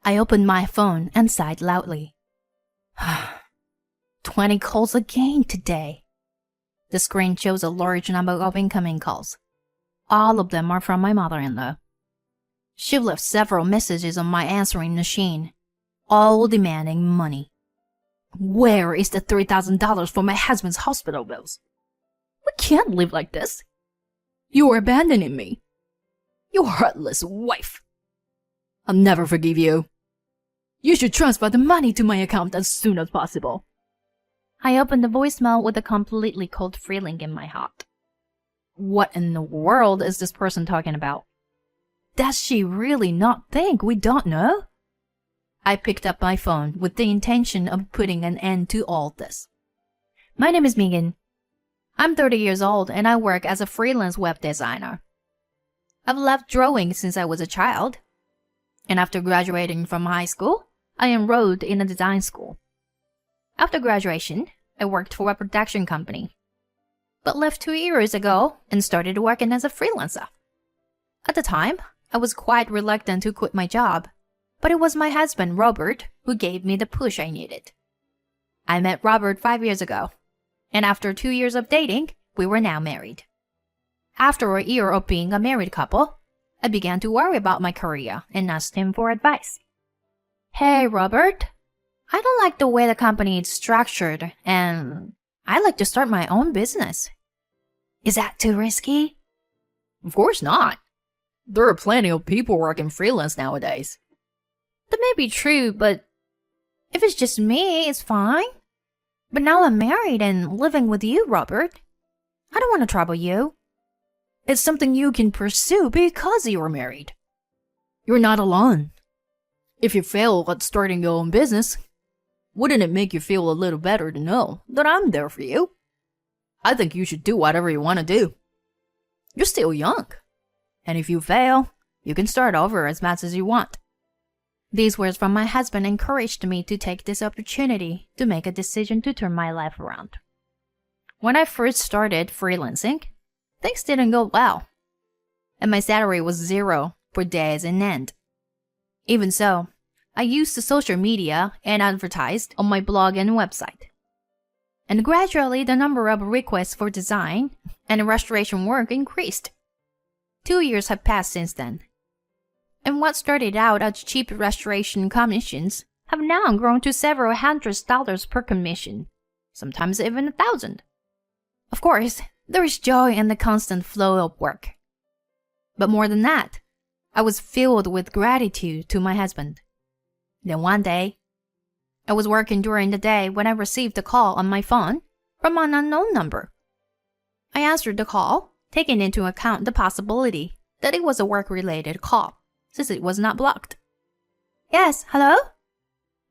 I opened my phone and sighed loudly. 20 calls again today. The screen shows a large number of incoming calls. All of them are from my mother-in-law. She left several messages on my answering machine, all demanding money. Where is the $3,000 for my husband's hospital bills? We can't live like this. You are abandoning me. You heartless wife. I'll never forgive you. You should transfer the money to my account as soon as possible. I opened the voicemail with a completely cold feeling in my heart. What in the world is this person talking about? Does she really not think we don't know? I picked up my phone with the intention of putting an end to all this. My name is Megan. I'm 30 years old and I work as a freelance web designer. I've loved drawing since I was a child. And after graduating from high school, I enrolled in a design school. After graduation, I worked for a production company, but left 2 years ago and started working as a freelancer. At the time, I was quite reluctant to quit my job, but it was my husband, Robert, who gave me the push I needed. I met Robert 5 years ago, and after 2 years of dating, we were now married. After a year of being a married couple, I began to worry about my career and asked him for advice. Hey, Robert, I don't like the way the company is structured, and I'd like to start my own business. Is that too risky? Of course not. There are plenty of people working freelance nowadays. That may be true, but if it's just me, it's fine. But now I'm married and living with you, Robert. I don't want to trouble you. It's something you can pursue because you're married. You're not alone. If you fail at starting your own business, wouldn't it make you feel a little better to know that I'm there for you? I think you should do whatever you want to do. You're still young. And if you fail, you can start over as much as you want. These words from my husband encouraged me to take this opportunity to make a decision to turn my life around. When I first started freelancing, things didn't go well, and my salary was zero for days on end. Even so, I used the social media and advertised on my blog and website. And gradually the number of requests for design and restoration work increased. 2 years have passed since then. And what started out as cheap restoration commissions have now grown to several $100s per commission, sometimes even $1,000. Of course, there is joy in the constant flow of work. But more than that, I was filled with gratitude to my husband. Then one day, I was working during the day when I received a call on my phone from an unknown number. I answered the call, taking into account the possibility that it was a work-related call, since it was not blocked. Yes, hello?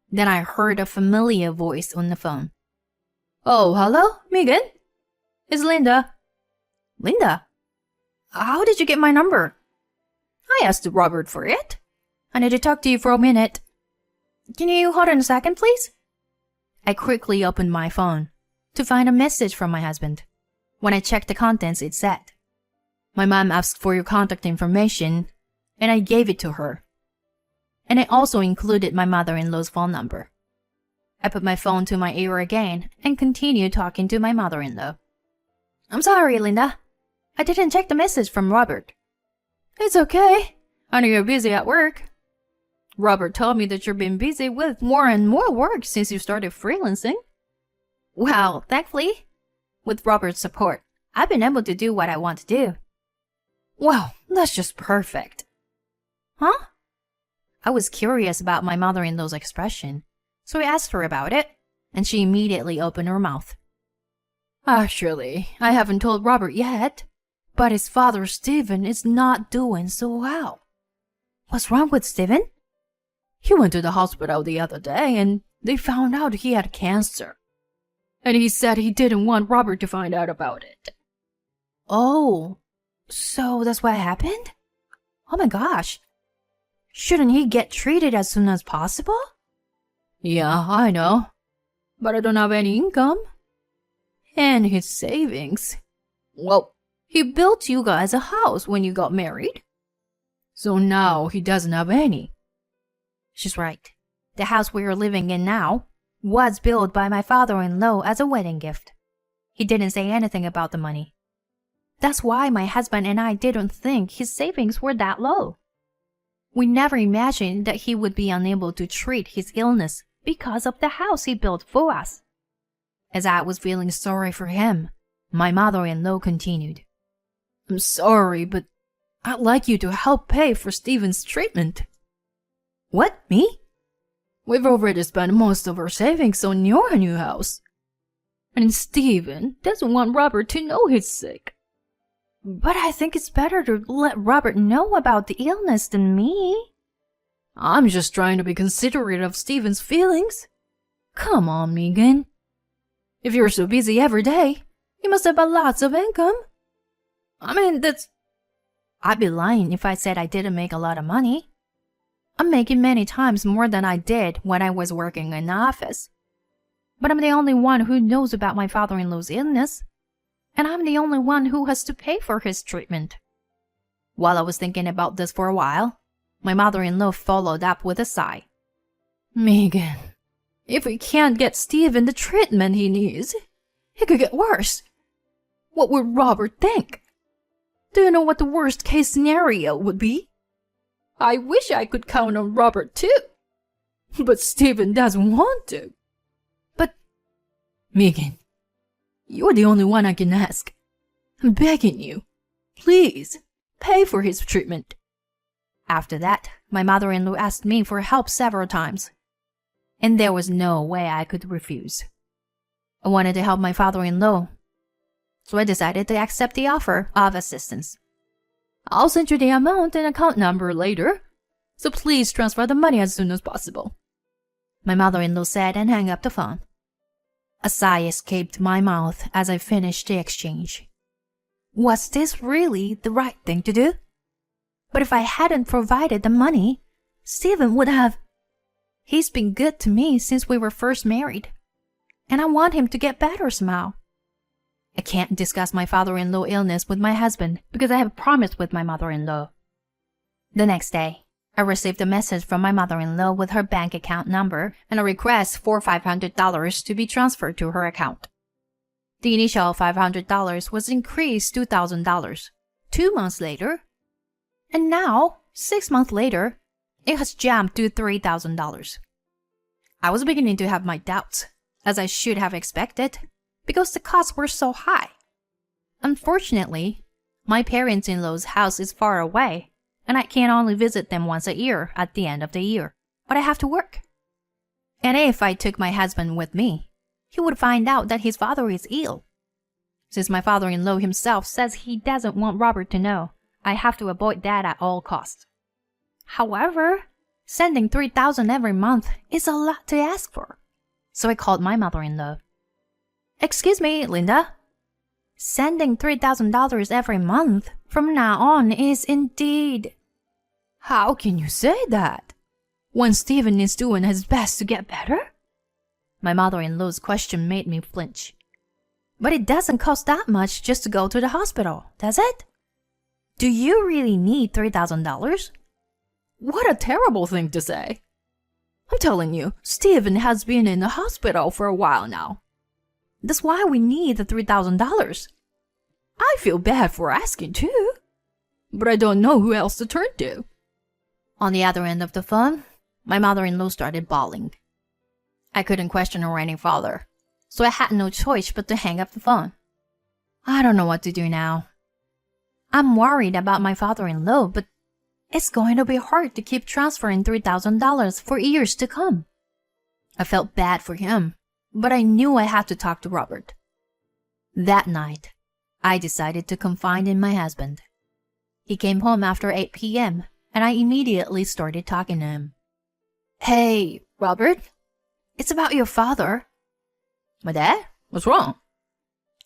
Then I heard a familiar voice on the phone. Oh, hello, Megan? It's Linda. Linda? How did you get my number? I asked Robert for it. I need to talk to you for a minute. Can you hold on a second, please? I quickly opened my phone to find a message from my husband. When I checked the contents, it said, My mom asked for your contact information, and I gave it to her. And it also included my mother-in-law's phone number. I put my phone to my ear again and continued talking to my mother-in-law. I'm sorry, Linda. I didn't check the message from Robert. It's okay. I know you're busy at work. Robert told me that you've been busy with more and more work since you started freelancing. Well, thankfully, with Robert's support, I've been able to do what I want to do. Well, that's just perfect. Huh? I was curious about my mother-in-law's expression, so I asked her about it, and she immediately opened her mouth. Actually, I haven't told Robert yet, but his father, Stephen, is not doing so well. What's wrong with Stephen? He went to the hospital the other day and they found out he had cancer. And he said he didn't want Robert to find out about it. Oh, so that's what happened? Oh my gosh. Shouldn't he get treated as soon as possible? Yeah, I know. But I don't have any income. And his savings. Well, he built you guys a house when you got married. So now he doesn't have any. She's right. The house we are living in now was built by my father-in-law as a wedding gift. He didn't say anything about the money. That's why my husband and I didn't think his savings were that low. We never imagined that he would be unable to treat his illness because of the house he built for us. As I was feeling sorry for him, my mother-in-law continued. I'm sorry, but I'd like you to help pay for Stephen's treatment. What, me? We've already spent most of our savings on your new house. And Stephen doesn't want Robert to know he's sick. But I think it's better to let Robert know about the illness than me. I'm just trying to be considerate of Stephen's feelings. Come on, Megan. If you're so busy every day, you must have lots of income. I mean, I'd be lying if I said I didn't make a lot of money. I'm making many times more than I did when I was working in the office. But I'm the only one who knows about my father-in-law's illness. And I'm the only one who has to pay for his treatment. While I was thinking about this for a while, my mother-in-law followed up with a sigh. Megan, if we can't get Stephen the treatment he needs, it could get worse. What would Robert think? Do you know what the worst case scenario would be? I wish I could count on Robert too. But Stephen doesn't want to. But, Megan, you're the only one I can ask. I'm begging you. Please, pay for his treatment. After that, my mother-in-law asked me for help several times. And there was no way I could refuse. I wanted to help my father-in-law. So I decided to accept the offer of assistance. I'll send you the amount and account number later. So please transfer the money as soon as possible. My mother-in-law said and hung up the phone. A sigh escaped my mouth as I finished the exchange. Was this really the right thing to do? But if I hadn't provided the money, Stephen would have. He's been good to me since we were first married, and I want him to get better somehow. I can't discuss my father-in-law illness with my husband because I have promised with my mother-in-law. The next day, I received a message from my mother-in-law with her bank account number and a request for $500 to be transferred to her account. The initial $500 was increased to $1,000 2 months later, and now, 6 months later, it has jumped to $3,000. I was beginning to have my doubts, as I should have expected, because the costs were so high. Unfortunately, my parents-in-law's house is far away, and I can only visit them once a year at the end of the year, but I have to work. And if I took my husband with me, he would find out that his father is ill. Since my father-in-law himself says he doesn't want Robert to know, I have to avoid that at all costs. However, sending $3,000 every month is a lot to ask for. So I called my mother-in-law. Excuse me, Linda. Sending $3,000 every month from now on is indeed. How can you say that? When Stephen is doing his best to get better? My mother-in-law's question made me flinch. But it doesn't cost that much just to go to the hospital, does it? Do you really need $3,000? What a terrible thing to say. I'm telling you, Stephen has been in the hospital for a while now. That's why we need the $3,000. I feel bad for asking too, but I don't know who else to turn to. On the other end of the phone, my mother-in-law started bawling. I couldn't question her any further, so I had no choice but to hang up the phone. I don't know what to do now. I'm worried about my father-in-law, but it's going to be hard to keep transferring $3,000 for years to come. I felt bad for him, but I knew I had to talk to Robert. That night, I decided to confide in my husband. He came home after 8 p.m., and I immediately started talking to him. Hey, Robert, it's about your father. My dad? What's wrong?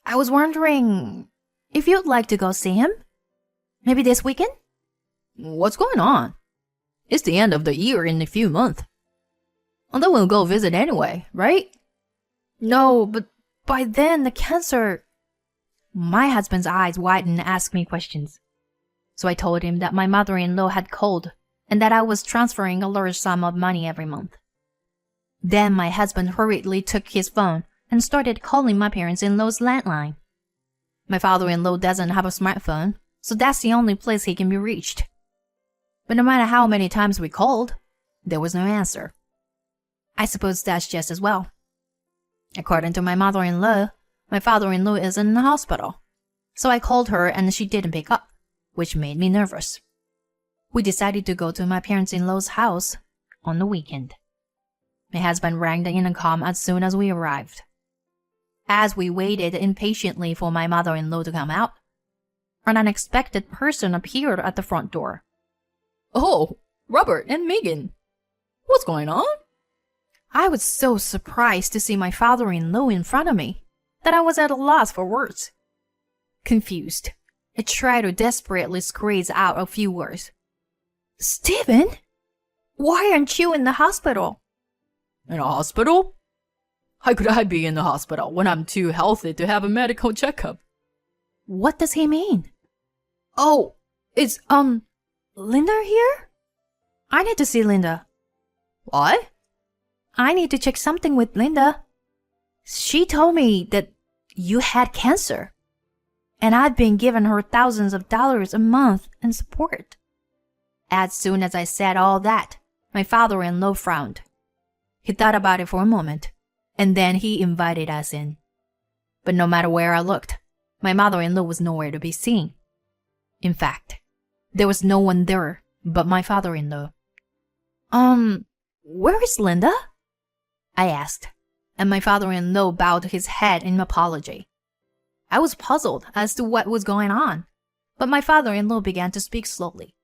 I was wondering if you'd like to go see him? Maybe this weekend? What's going on? It's the end of the year in a few months. And then we'll go visit anyway, right? No, but by then the cancer... My husband's eyes widened and asked me questions. So I told him that my mother-in-law had called and that I was transferring a large sum of money every month. Then my husband hurriedly took his phone and started calling my parents-in-law's landline. My father-in-law doesn't have a smartphone, so that's the only place he can be reached. But no matter how many times we called, there was no answer. I suppose that's just as well. According to my mother-in-law, my father-in-law is in the hospital. So I called her and she didn't pick up, which made me nervous. We decided to go to my parents-in-law's house on the weekend. My husband rang the intercom as soon as we arrived. As we waited impatiently for my mother-in-law to come out, an unexpected person appeared at the front door. Oh, Robert and Megan. What's going on? I was so surprised to see my father-in-law in front of me that I was at a loss for words. Confused, I tried to desperately squeeze out a few words. Stephen? Why aren't you in the hospital? In a hospital? How could I be in the hospital when I'm too healthy to have a medical checkup? What does he mean? Oh, is, Linda here? I need to see Linda. What? I need to check something with Linda. She told me that you had cancer, and I've been giving her thousands of dollars a month in support. As soon as I said all that, my father-in-law frowned. He thought about it for a moment, and then he invited us in. But no matter where I looked, my mother-in-law was nowhere to be seen. In fact, there was no one there but my father-in-law. Where is Linda? I asked, and my father-in-law bowed his head in apology. I was puzzled as to what was going on, but my father-in-law began to speak slowly.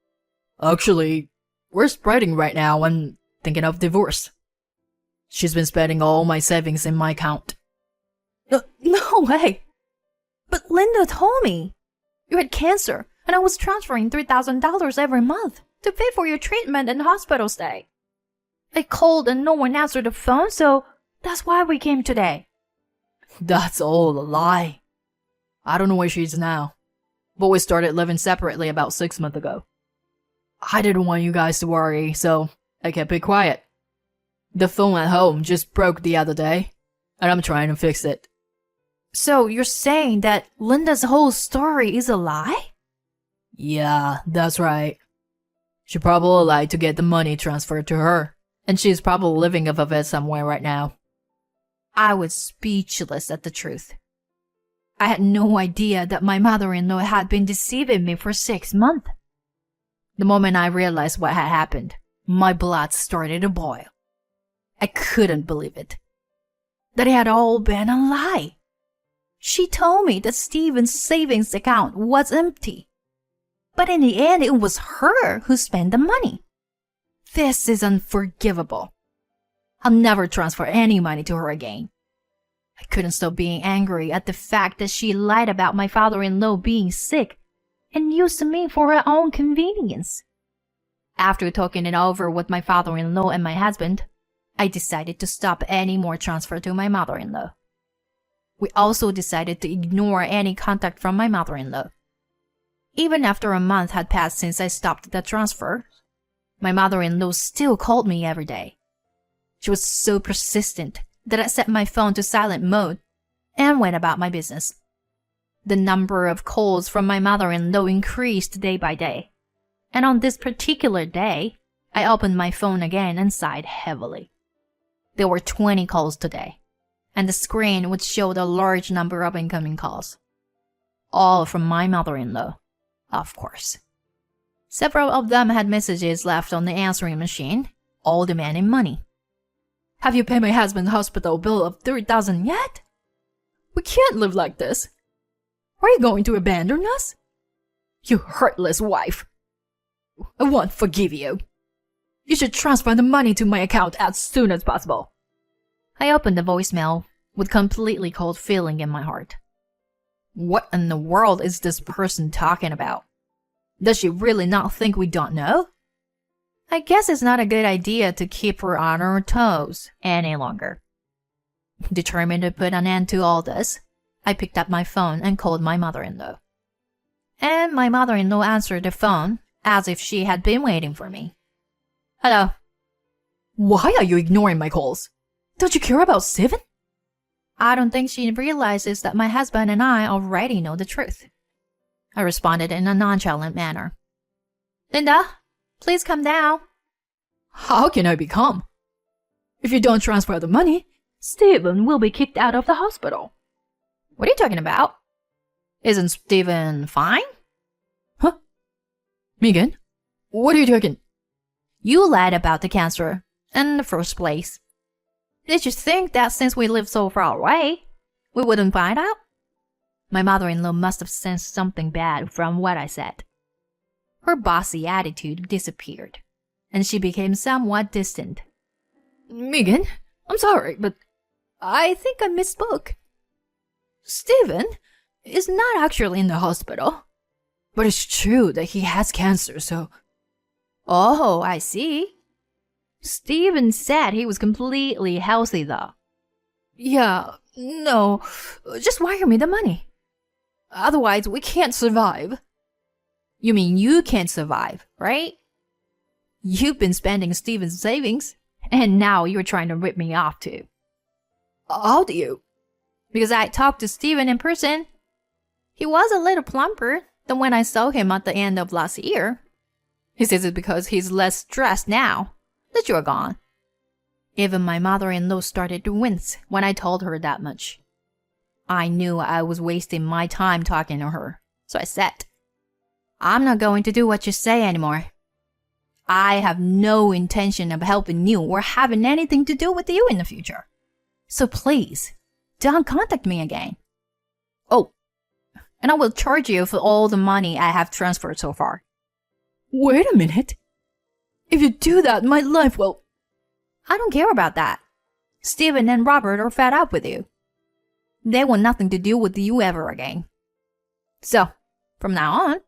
Actually, we're spreading right now and thinking of divorce. She's been spending all my savings in my account. No way! But Linda told me you had cancer, and I was transferring $3,000 every month to pay for your treatment and hospital stay. I called and no one answered the phone, so that's why we came today. That's all a lie. I don't know where she is now, but we started living separately about 6 months ago. I didn't want you guys to worry, so I kept it quiet. The phone at home just broke the other day, and I'm trying to fix it. So you're saying that Linda's whole story is a lie? Yeah, that's right. She probably lied to get the money transferred to her, and she's probably living off of it somewhere right now. I was speechless at the truth. I had no idea that my mother-in-law had been deceiving me for 6 months. The moment I realized what had happened, my blood started to boil. I couldn't believe it. That it had all been a lie. She told me that Stephen's savings account was empty. But in the end, it was her who spent the money. This is unforgivable. I'll never transfer any money to her again. I couldn't stop being angry at the fact that she lied about my father-in-law being sick and used me for her own convenience. After talking it over with my father-in-law and my husband, I decided to stop any more transfer to my mother-in-law. We also decided to ignore any contact from my mother-in-law. Even after a month had passed since I stopped the transfer, my mother-in-law still called me every day. She was so persistent that I set my phone to silent mode and went about my business. The number of calls from my mother-in-law increased day by day, and on this particular day, I opened my phone again and sighed heavily. There were 20 calls today, and the screen would show a large number of incoming calls. All from my mother-in-law, of course. Several of them had messages left on the answering machine, all demanding money. Have you paid my husband's hospital bill of $3,000 yet? We can't live like this. Are you going to abandon us? You heartless wife. I won't forgive you. You should transfer the money to my account as soon as possible. I opened the voicemail with completely cold feeling in my heart. What in the world is this person talking about? Does she really not think we don't know? I guess it's not a good idea to keep her on her toes any longer. Determined to put an end to all this, I picked up my phone and called my mother-in-law. And my mother-in-law answered the phone as if she had been waiting for me. Hello. Why are you ignoring my calls? Don't you care about Steven? I don't think she realizes that my husband and I already know the truth. I responded in a nonchalant manner. Linda, please come down. How can I be calm? If you don't transfer the money, Steven will be kicked out of the hospital. What are you talking about? Isn't Steven fine? Huh? Megan, what are you talking? You lied about the cancer in the first place. Did you think that since we live so far away, we wouldn't find out? My mother-in-law must have sensed something bad from what I said. Her bossy attitude disappeared, and she became somewhat distant. Megan, I'm sorry, but I think I misspoke. Steven is not actually in the hospital, but it's true that he has cancer, so... Oh, I see. Steven said he was completely healthy, though. Yeah, no, just wire me the money. Otherwise, we can't survive. You mean you can't survive, right? You've been spending Steven's savings, and now you're trying to rip me off too. How do you? Because I talked to Steven in person. He was a little plumper than when I saw him at the end of last year. He says it's because he's less stressed now that you're gone. Even my mother-in-law started to wince when I told her that much. I knew I was wasting my time talking to her, so I said, I'm not going to do what you say anymore. I have no intention of helping you or having anything to do with you in the future. So please, don't contact me again. Oh, and I will charge you for all the money I have transferred so far. Wait a minute. If you do that, my life will... I don't care about that. Steven and Robert are fed up with you. They want nothing to do with you ever again. So, from now on,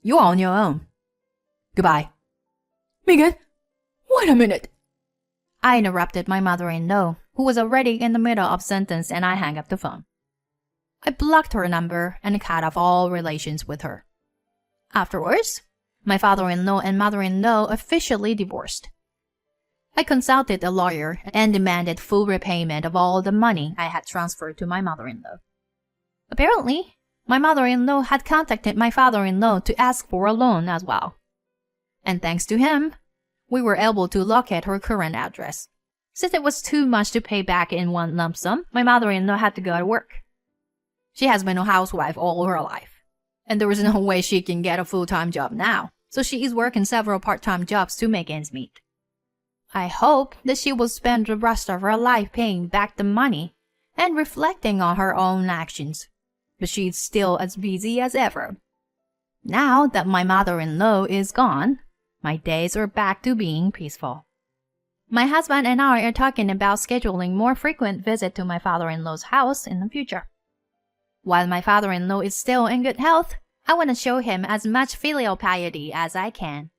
you're on your own. Goodbye. Megan, wait a minute. I interrupted my mother-in-law, who was already in the middle of sentence, and I hung up the phone. I blocked her number and cut off all relations with her. Afterwards, my father-in-law and mother-in-law officially divorced. I consulted a lawyer and demanded full repayment of all the money I had transferred to my mother-in-law. Apparently, my mother-in-law had contacted my father-in-law to ask for a loan as well. And thanks to him, we were able to locate her current address. Since it was too much to pay back in one lump sum, my mother-in-law had to go to work. She has been a housewife all her life, and there is no way she can get a full-time job now, so she is working several part-time jobs to make ends meet. I hope that she will spend the rest of her life paying back the money and reflecting on her own actions, but she's still as busy as ever. Now that my mother-in-law is gone, my days are back to being peaceful. My husband and I are talking about scheduling more frequent visits to my father-in-law's house in the future. While my father-in-law is still in good health, I want to show him as much filial piety as I can.